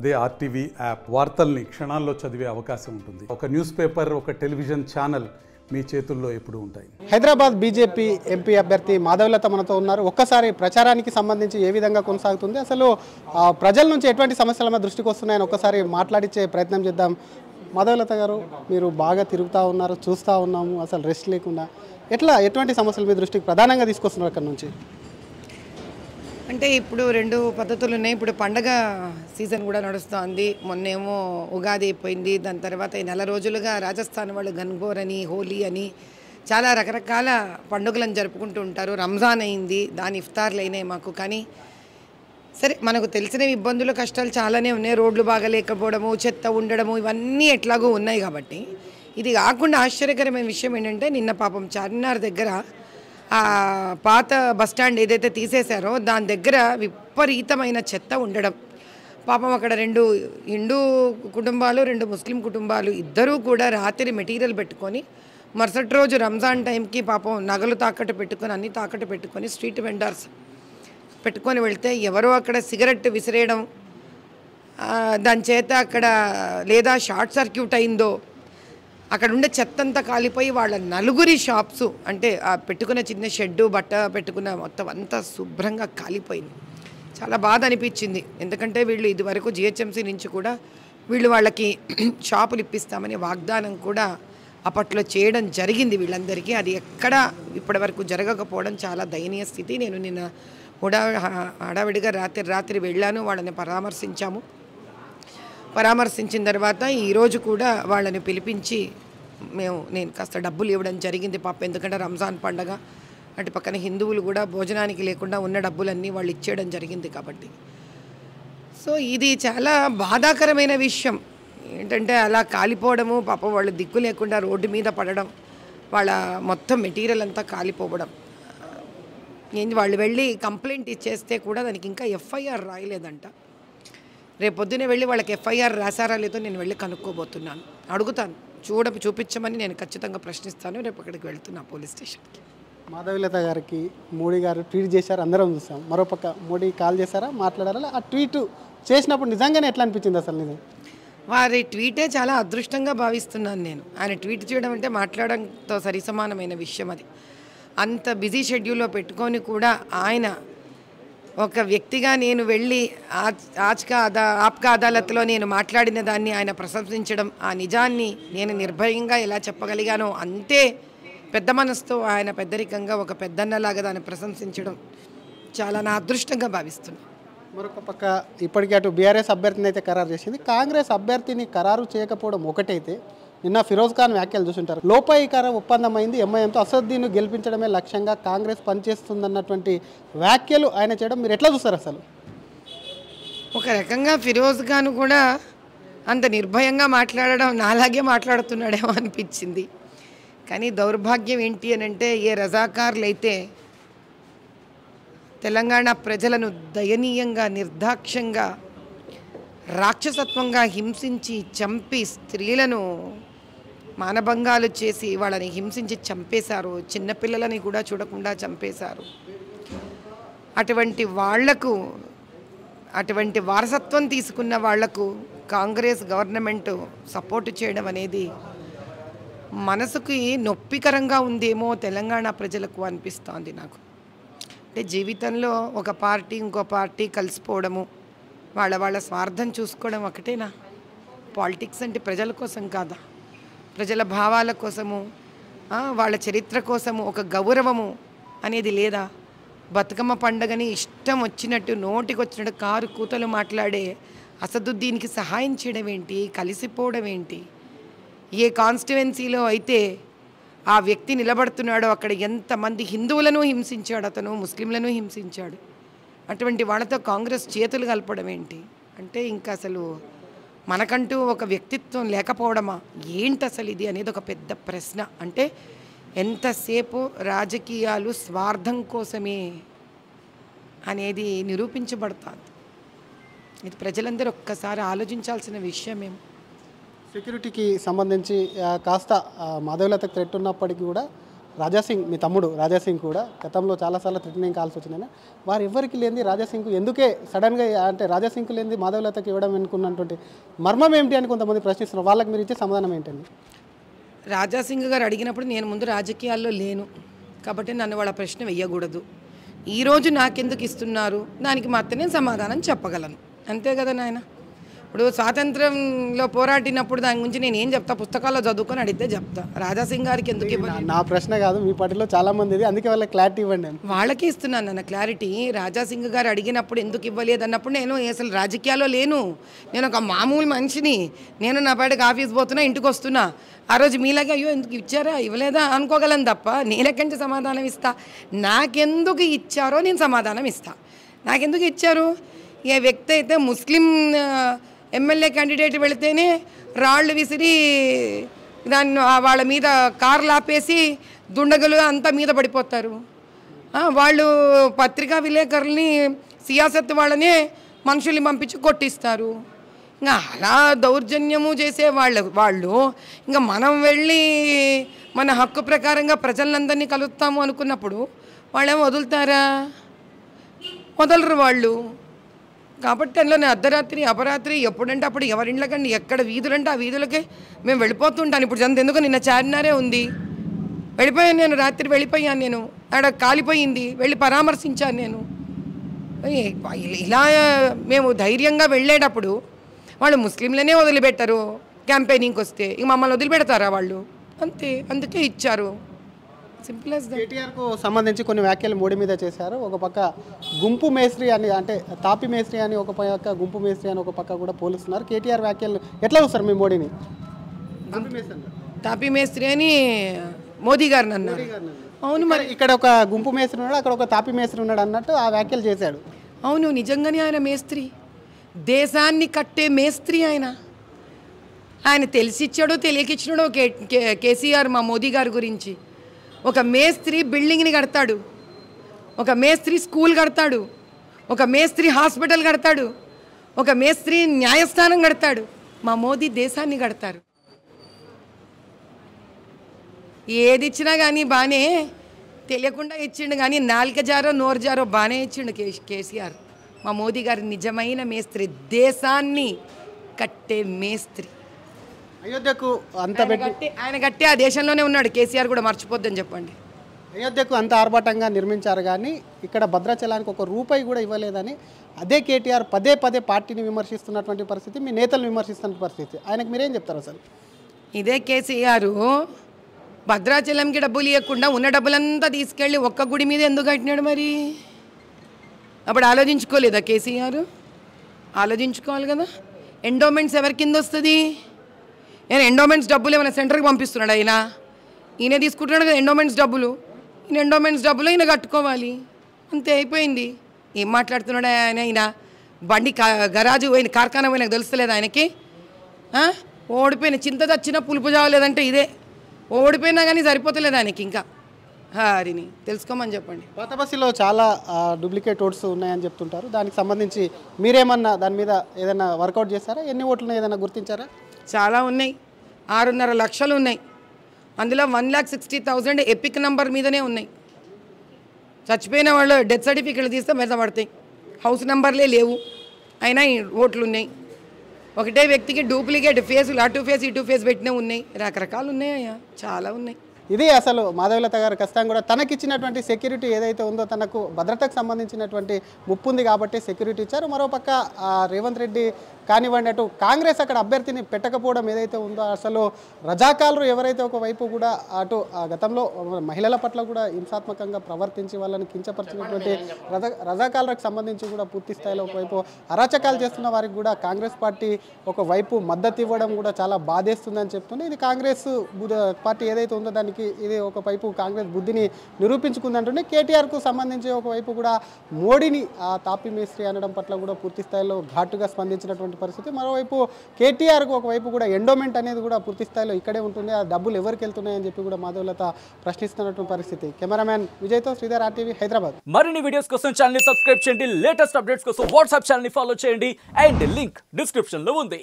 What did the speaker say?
అదే RTV app వార్తల్ని క్షణాల్లో చదివే అవకాశం ఉంటుంది. ఒక న్యూస్ పేపర్, ఒక టెలివిజన్ ఛానల్ మీ చేతుల్లో ఎప్పుడూ ఉంటాయి. హైదరాబాద్ బీజేపీ ఎంపీ అభ్యర్థి మాధవలత మనతో ఉన్నారు. ఒక్కసారి ప్రచారానికి సంబంధించి ఏ విధంగా కొనసాగుతుంది, అసలు ప్రజల నుంచి ఎటువంటి సమస్యల మీద దృష్టికి వస్తున్నాయని ఒక్కసారి మాట్లాడించే ప్రయత్నం చేద్దాం. మాధవలత గారు, మీరు బాగా తిరుగుతూ ఉన్నారు, చూస్తూ ఉన్నాము, అసలు రెస్ట్ లేకుండా ఎటువంటి సమస్యలు మీ దృష్టికి ప్రధానంగా తీసుకొస్తున్నారు అక్కడ నుంచి? అంటే ఇప్పుడు రెండు పద్ధతులు ఉన్నాయి. ఇప్పుడు పండగ సీజన్ కూడా నడుస్తుంది. మొన్నేమో ఉగాది అయిపోయింది, దాని తర్వాత ఈ నెల రోజులుగా రాజస్థాన్ వాళ్ళు గన్గోర్ అని, హోలీ అని చాలా రకరకాల పండుగలను జరుపుకుంటూ ఉంటారు. రంజాన్ అయింది, దాని ఇఫ్తార్లు అయినాయి మాకు. కానీ సరే, మనకు తెలిసిన ఇబ్బందులు కష్టాలు చాలానే ఉన్నాయి. రోడ్లు బాగా లేకపోవడము, చెత్త ఉండడము, ఇవన్నీ ఎట్లాగో ఉన్నాయి. కాబట్టి ఇది కాకుండా ఆశ్చర్యకరమైన విషయం ఏంటంటే, నిన్న పాపం చార్మినార్ దగ్గర ఆ పాత బస్టాండ్ ఏదైతే తీసేశారో దాని దగ్గర విపరీతమైన చెత్త ఉండడం. పాపం అక్కడ రెండు హిందూ కుటుంబాలు, రెండు ముస్లిం కుటుంబాలు ఇద్దరూ కూడా రాత్రి మెటీరియల్ పెట్టుకొని మరుసటి రోజు రంజాన్ టైంకి పాపం నగలు తాకట్టు పెట్టుకొని, అన్ని తాకట్టు పెట్టుకొని స్ట్రీట్ వెండర్స్ పెట్టుకొని వెళ్తే ఎవరో అక్కడ సిగరెట్ విసిరేయడం, దాని చేత అక్కడ లేదా షార్ట్ సర్క్యూట్ అయిందో అక్కడ ఉండే చెత్త అంతా కాలిపోయి వాళ్ళ నలుగురి షాప్స్, అంటే ఆ పెట్టుకున్న చిన్న షెడ్డు, బట్ట పెట్టుకున్న మొత్తం అంతా శుభ్రంగా కాలిపోయింది. చాలా బాధ అనిపించింది. ఎందుకంటే వీళ్ళు ఇదివరకు జిహెచ్ఎంసీ నుంచి కూడా వీళ్ళు వాళ్ళకి షాపులు ఇప్పిస్తామని వాగ్దానం కూడా అప్పట్లో చేయడం జరిగింది వీళ్ళందరికీ. అది ఎక్కడా ఇప్పటివరకు జరగకపోవడం చాలా దయనీయ స్థితి. నేను నిన్న హడావిడిగా రాత్రి వెళ్ళాను, వాళ్ళని పరామర్శించాము. పరామర్శించిన తర్వాత ఈరోజు కూడా వాళ్ళని పిలిపించి నేను కాస్త డబ్బులు ఇవ్వడం జరిగింది పాప. ఎందుకంటే రంజాన్ పండగ, అటు పక్కన హిందువులు కూడా భోజనానికి లేకుండా ఉన్న డబ్బులన్నీ వాళ్ళు ఇచ్చేయడం జరిగింది. కాబట్టి సో ఇది చాలా బాధాకరమైన విషయం ఏంటంటే, అలా కాలిపోవడము, పాపం వాళ్ళు దిక్కు లేకుండా రోడ్డు మీద పడడం, వాళ్ళ మొత్తం మెటీరియల్ అంతా కాలిపోవడం. వాళ్ళు వెళ్ళి కంప్లైంట్ ఇచ్చేస్తే కూడా దానికి ఇంకా ఎఫ్ఐఆర్ రాయలేదంట. రేపు పొద్దునే వెళ్ళి వాళ్ళకి ఎఫ్ఐఆర్ రాసారా లేదో నేను వెళ్ళి కనుక్కోబోతున్నాను. అడుగుతాను, చూపించమని నేను ఖచ్చితంగా ప్రశ్నిస్తాను. రేపు అక్కడికి వెళ్తున్నా పోలీస్ స్టేషన్కి. మాధవలత గారికి మోడీ గారు ట్వీట్ చేశారు, అందరం చూసాం. మరోపక్క మోడీ కాల్ చేశారా, మాట్లాడారా? ఆ ట్వీట్ చేసినప్పుడు నిజంగానే ఎట్లా అనిపించింది అసలు? నిజం వారి ట్వీటే చాలా అదృష్టంగా భావిస్తున్నాను నేను. ఆయన ట్వీట్ చేయడం అంటే మాట్లాడడంతో సరిసమానమైన విషయం. అది అంత బిజీ షెడ్యూల్లో పెట్టుకొని కూడా ఆయన ఒక వ్యక్తిగా నేను వెళ్ళి ఆప్కా అదాలత్లో నేను మాట్లాడిన దాన్ని ఆయన ప్రశంసించడం, ఆ నిజాన్ని నేను నిర్భయంగా ఎలా చెప్పగలిగానో అంతే పెద్ద మనసుతో ఆయన పెద్దరికంగా ఒక పెద్దన్నలాగా దాన్ని ప్రశంసించడం చాలా నా అదృష్టంగా భావిస్తున్నాను. మరొక పక్క ఇప్పటికీ అటు బీఆర్ఎస్ అభ్యర్థిని అయితే ఖరారు చేసింది. కాంగ్రెస్ అభ్యర్థిని ఖరారు చేయకపోవడం ఒకటైతే, నిన్న ఫిరోజ్ ఖాన్ వ్యాఖ్యలు చూసుంటారు. లోపాయికార ఒప్పందం అయింది, ఎంఐఎంతో అసదుద్దీన్ను గెలిపించడమే లక్ష్యంగా కాంగ్రెస్ పనిచేస్తుందన్నటువంటి వ్యాఖ్యలు ఆయన చేయడం మీరు ఎట్లా చూస్తారు అసలు? ఒక రకంగా ఫిరోజ్ ఖాన్ కూడా అంత నిర్భయంగా మాట్లాడడం నాలాగే మాట్లాడుతున్నాడేమో అనిపించింది. కానీ దౌర్భాగ్యం ఏంటి అని అంటే, ఏ రజాకార్లు అయితే తెలంగాణ ప్రజలను దయనీయంగా, నిర్దాక్ష్యంగా, రాక్షసత్వంగా హింసించి చంపి, స్త్రీలను మానభంగాలు చేసి వాళ్ళని హింసించి చంపేశారు, చిన్నపిల్లలని కూడా చూడకుండా చంపేశారు. అటువంటి వాళ్లకు, అటువంటి వారసత్వం తీసుకున్న వాళ్లకు కాంగ్రెస్ గవర్నమెంట్ సపోర్ట్ చేయడం అనేది మనసుకి నొప్పికరంగా ఉందేమో తెలంగాణ ప్రజలకు అనిపిస్తోంది నాకు. అంటే జీవితంలో ఒక పార్టీ ఇంకో పార్టీ కలిసిపోవడము, వాళ్ళ స్వార్థం చూసుకోవడం ఒకటేనా? పాలిటిక్స్ అంటే ప్రజల కోసం కాదా? ప్రజల భావాల కోసము, వాళ్ళ చరిత్ర కోసము ఒక గౌరవము అనేది లేదా? బతుకమ్మ పండగని ఇష్టం వచ్చినట్టు, నోటికి వచ్చినట్టు కారు కూతలు మాట్లాడే అసదుద్దీన్కి సహాయం చేయడం ఏంటి? కలిసిపోవడం ఏంటి? ఏ కాన్స్టిట్యువెన్సీలో అయితే ఆ వ్యక్తి నిలబడుతున్నాడో అక్కడ ఎంతమంది హిందువులను హింసించాడు అతను, ముస్లింలను హింసించాడు. అటువంటి వాళ్ళతో కాంగ్రెస్ చేతులు కలపడం ఏంటి? అంటే ఇంకా అసలు మనకంటూ ఒక వ్యక్తిత్వం లేకపోవడమా ఏంటి అసలు ఇది అనేది ఒక పెద్ద ప్రశ్న. అంటే ఎంతసేపు రాజకీయాలు స్వార్థం కోసమే అనేది నిరూపించబడుతుంది. ఇది ప్రజలందరూ ఒక్కసారి ఆలోచించాల్సిన విషయమేమో. సెక్యూరిటీకి సంబంధించి కాస్త మాధవలతకు థ్రెట్ ఉన్నప్పటికీ కూడా రాజాసింగ్ మీ తమ్ముడు రాజాసింగ్ కూడా గతంలో చాలాసార్లు థ్రెటనింగ్ కాల్స్ వచ్చినాయి. వారు ఎవరికి లేని రాజాసింగ్ ఎందుకే సడన్గా అంటే రాజాసింగ్ లేని మాధవలతకి ఇవ్వడం అనుకున్నటువంటి మర్మం ఏమిటి అని కొంతమంది ప్రశ్నిస్తున్నారు. వాళ్ళకి మీరు ఇచ్చే సమాధానం ఏంటండి? రాజాసింగ్ గారు అడిగినప్పుడు నేను ముందు రాజకీయాల్లో లేను కాబట్టి నన్ను వాళ్ళ ప్రశ్న వెయ్యకూడదు. ఈరోజు నాకెందుకు ఇస్తున్నారు దానికి మాత్రం నేను సమాధానం చెప్పగలను, అంతే కదా నాయన. ఇప్పుడు స్వాతంత్రంలో పోరాడినప్పుడు దాని గురించి నేను ఏం చెప్తా, పుస్తకాల్లో చదువుకొని అడిగితే చెప్తా. రాజాసింగ్ గారికి ఎందుకు ఇవ్వాలి? నా ప్రశ్న కాదు, మీ పార్టీలో చాలా మంది ఇది, అందుకే వాళ్ళకి క్లారిటీ ఇవ్వండి. వాళ్ళకి ఇస్తున్నాను అన్న క్లారిటీ. రాజాసింగ్ గారు అడిగినప్పుడు ఎందుకు ఇవ్వలేదు అన్నప్పుడు నేను అసలు రాజకీయాల్లో లేను, నేను ఒక మామూలు మనిషిని. నేను నా పాటికి ఆఫీస్ పోతున్నా, ఇంటికి వస్తున్నా. ఆ రోజు మీలాగే అయ్యో ఎందుకు ఇచ్చారా ఇవ్వలేదా అనుకోగలను తప్ప నేను ఎక్కడి నుంచి సమాధానం ఇస్తా? నాకెందుకు ఇచ్చారో నేను సమాధానం ఇస్తా. నాకెందుకు ఇచ్చారు? ఏ వ్యక్తి అయితే ముస్లిం ఎమ్మెల్యే క్యాండిడేట్ వెళితేనే రాళ్ళు విసిరి దాన్ని వాళ్ళ మీద కార్లు ఆపేసి దుండగులు అంతా మీద పడిపోతారు. వాళ్ళు పత్రికా విలేకరుల్ని సియాసత్ వాళ్ళనే మనుషుల్ని పంపించి కొట్టిస్తారు. ఇంకా అలా దౌర్జన్యము చేసే వాళ్ళు ఇంకా మనం వెళ్ళి మన హక్కు ప్రకారంగా ప్రజలందరినీ కలుస్తాము అనుకున్నప్పుడు వాళ్ళేమో వదులుతారా? వదలరు వాళ్ళు. కాబట్టి అందులోనే అర్ధరాత్రి అపరాత్రి ఎప్పుడంటే అప్పుడు ఎవరిండ్లకండి ఎక్కడ వీధులంటే ఆ వీధులకే మేము వెళ్ళిపోతుంటాను. ఇప్పుడు జంత ఎందుకు నిన్న చార్మినారే ఉంది, వెళ్ళిపోయాను నేను, రాత్రి వెళ్ళిపోయాను నేను, ఆడ కాలిపోయింది, వెళ్ళి పరామర్శించాను నేను. ఇలా మేము ధైర్యంగా వెళ్ళేటప్పుడు వాళ్ళు ముస్లింలనే వదిలిపెట్టరు. క్యాంపెయినింగ్కి వస్తే ఇక మమ్మల్ని వదిలిపెడతారా వాళ్ళు? అంతే, అందుకే ఇచ్చారు. Simple as that. కేటీఆర్కు సంబంధించి కొన్ని వ్యాఖ్యలు మోడీ మీద చేశారు. ఒక పక్క గుంపు మేస్త్రి అని, అంటే తాపి మేస్త్రి అని ఒక పక్క, గుంపు మేస్త్రి అని ఒక పక్క కూడా పోలుస్తున్నారు. కేటీఆర్ వ్యాఖ్యలు ఎట్లా చూస్తారు మీ మోడీని? తాపి మేస్త్రి అని మోదీ గారిని అన్నారు. అవును, మరి ఇక్కడ ఒక గుంపు మేస్త్రి ఉన్నాడు, అక్కడ ఒక తాపి మేస్త్రి ఉన్నాడు అన్నట్టు ఆ వ్యాఖ్యలు చేశాడు. అవును, నిజంగానే ఆయన మేస్త్రి, దేశాన్ని కట్టే మేస్త్రి. ఆయన తెలిసిచ్చాడో తెలియకిచ్చినాడో కేసీఆర్ మా మోదీ గారి గురించి. ఒక మేస్త్రి బిల్డింగ్ని కడతాడు, ఒక మేస్త్రి స్కూల్ కడతాడు, ఒక మేస్త్రి హాస్పిటల్ కడతాడు, ఒక మేస్త్రి న్యాయస్థానం కడతాడు. మా మోదీ దేశాన్ని కడతారు. ఏది ఇచ్చినా కానీ బాగానే తెలియకుండా ఇచ్చిండు, కానీ నాలుక జారో నోరు జారో బాగానే ఇచ్చిండు కేసీఆర్. మా మోదీ గారి నిజమైన మేస్త్రి, దేశాన్ని కట్టే మేస్త్రి. అయోధ్యకు అంత ఆయన కట్టి ఆ దేశంలోనే ఉన్నాడు. కేసీఆర్ కూడా మర్చిపోద్దని చెప్పండి. అయోధ్యకు అంత ఆర్భాటంగా నిర్మించారు, కానీ ఇక్కడ భద్రాచలానికి ఒక రూపాయి కూడా ఇవ్వలేదని అదే కేటీఆర్ పదే పదే పార్టీని విమర్శిస్తున్నటువంటి పరిస్థితి, మీ నేతలు విమర్శిస్తున్న పరిస్థితి. ఆయనకు మీరేం చెప్తారు అసలు? ఇదే కేసీఆర్ భద్రాచలంకి డబ్బులు ఇవ్వకుండా ఉన్న డబ్బులంతా తీసుకెళ్ళి ఒక్క గుడి మీద ఎందుకు కట్టినాడు? మరి అప్పుడు ఆలోచించుకోలేదా కేసీఆర్? ఆలోచించుకోవాలి కదా. ఎండోమెంట్స్ ఎవరి కింద వస్తుంది? నేను ఎండోమెంట్స్ డబ్బులు ఏమైనా సెంటర్కి పంపిస్తున్నాడు ఆయన? ఈయన తీసుకుంటున్నాడు కదా ఎండోమెంట్స్ డబ్బులు. ఈయన ఎండోమెంట్స్ డబ్బులు ఈయన కట్టుకోవాలి, అంతే అయిపోయింది. ఏం మాట్లాడుతున్నాడు ఆయన? ఈయన బండి గరాజు పోయిన కార్ఖానా పోయినా తెలుస్తలేదు ఆయనకి? ఓడిపోయిన చింత చచ్చినా పులుపు చావలేదంటే ఇదే. ఓడిపోయినా కానీ సరిపోతలేదు ఆయనకి. ఇంకా హరిని తెలుసుకోమని చెప్పండి. పాత బస్సులో చాలా డూప్లికేట్ ఓట్స్ ఉన్నాయని చెప్తుంటారు. దానికి సంబంధించి మీరేమన్నా దాని మీద ఏదైనా వర్కౌట్ చేస్తారా? ఎన్ని ఓట్లు ఏదైనా గుర్తించారా? చాలా ఉన్నాయి, 6.5 లక్షలు ఉన్నాయి. అందులో 1,60,000 ఎపిక్ నంబర్ మీదనే ఉన్నాయి. చచ్చిపోయిన వాళ్ళు డెత్ సర్టిఫికేట్లు తీస్తే మీద పడతాయి, హౌస్ నెంబర్లే లేవు, అయినా ఓట్లు ఉన్నాయి. ఒకటే వ్యక్తికి డూప్లికేట్ ఫేసులు, అటు ఫేస్ ఇటు ఫేస్ పెట్టినవి ఉన్నాయి. రకరకాలు ఉన్నాయా, చాలా ఉన్నాయి. ఇది అసలు మాధవలత గారు ఖచ్చితంగా కూడా తనకిచ్చినటువంటి సెక్యూరిటీ ఏదైతే ఉందో, తనకు భద్రతకు సంబంధించినటువంటి ముప్పు ఉంది కాబట్టి సెక్యూరిటీ ఇచ్చారు. మరోపక్క రేవంత్ రెడ్డి కానివ్వండి, అటు కాంగ్రెస్ అక్కడ అభ్యర్థిని పెట్టకపోవడం ఏదైతే ఉందో, అసలు రజాకారులు ఎవరైతే ఒకవైపు కూడా అటు గతంలో మహిళల పట్ల కూడా హింసాత్మకంగా ప్రవర్తించి వాళ్ళని కించపరిచినటువంటి రజాకారులకు సంబంధించి కూడా పూర్తి స్థాయిలో ఒకవైపు అరాచకాలు చేస్తున్న వారికి కూడా కాంగ్రెస్ పార్టీ ఒకవైపు మద్దతు ఇవ్వడం కూడా చాలా బాధేస్తుందని చెప్తుంది. ఇది కాంగ్రెస్ పార్టీ ఏదైతే ఉందో దానికి ఇది ఒకవైపు కాంగ్రెస్ బుద్ధిని నిరూపించుకుందంటుండే. కేటీఆర్కు సంబంధించి ఒకవైపు కూడా మోడీని తాపి మేస్త్రి అనడం పట్ల కూడా పూర్తి స్థాయిలో ఘాటుగా స్పందించినటువంటి పరిస్థితి. మరోవైపు కేటీఆర్కు ఒకవైపు కూడా ఎండోమెంట్ అనేది కూడా పూర్తి స్థాయిలో ఇక్కడే ఉంటుంది, ఆ డబ్బులు ఎవరికి వెళ్తున్నాయని చెప్పి కూడా మాధవలత ప్రశ్నిస్తున్నటువంటి పరిస్థితి. కెమెరామ్యాన్ విజయ్తో శ్రీధర్, RTV హైదరాబాద్. మరిన్ని వీడియోస్ కోసం ఛానల్ ని సబ్స్క్రైబ్ చేయండి, లేటెస్ట్ అప్డేట్స్ కోసం వాట్సాప్ ఛానల్ ని ఫాలో చేయండి, అండ్ లింక్ డిస్క్రిప్షన్ లో ఉంది.